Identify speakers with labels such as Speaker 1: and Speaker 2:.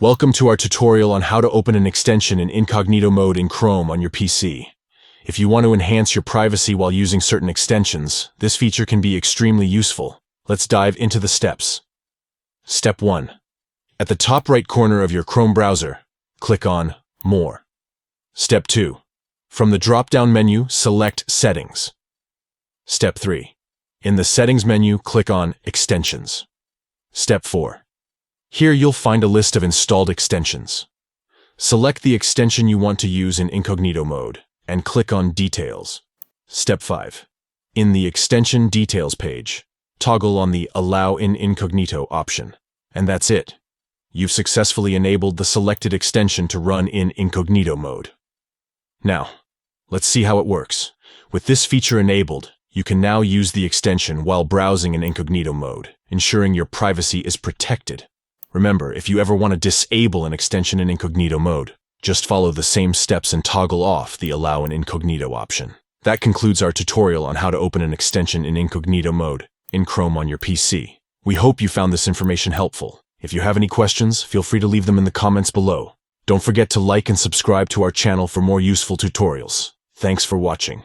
Speaker 1: Welcome to our tutorial on how to open an extension in incognito mode in Chrome on your PC. If you want to enhance your privacy while using certain extensions, this feature can be extremely useful. Let's dive into the steps. Step 1. At the top right corner of your Chrome browser, click on More. Step 2. From the drop-down menu, select Settings. Step 3. In the Settings menu, click on Extensions. Step 4. Here you'll find a list of installed extensions. Select the extension you want to use in incognito mode and click on Details. Step 5. In the Extension Details page, toggle on the Allow in Incognito option. And that's it. You've successfully enabled the selected extension to run in incognito mode. Now, let's see how it works. With this feature enabled, you can now use the extension while browsing in incognito mode, ensuring your privacy is protected. Remember, if you ever want to disable an extension in incognito mode, just follow the same steps and toggle off the Allow in Incognito option. That concludes our tutorial on how to open an extension in incognito mode in Chrome on your PC. We hope you found this information helpful. If you have any questions, feel free to leave them in the comments below. Don't forget to like and subscribe to our channel for more useful tutorials. Thanks for watching.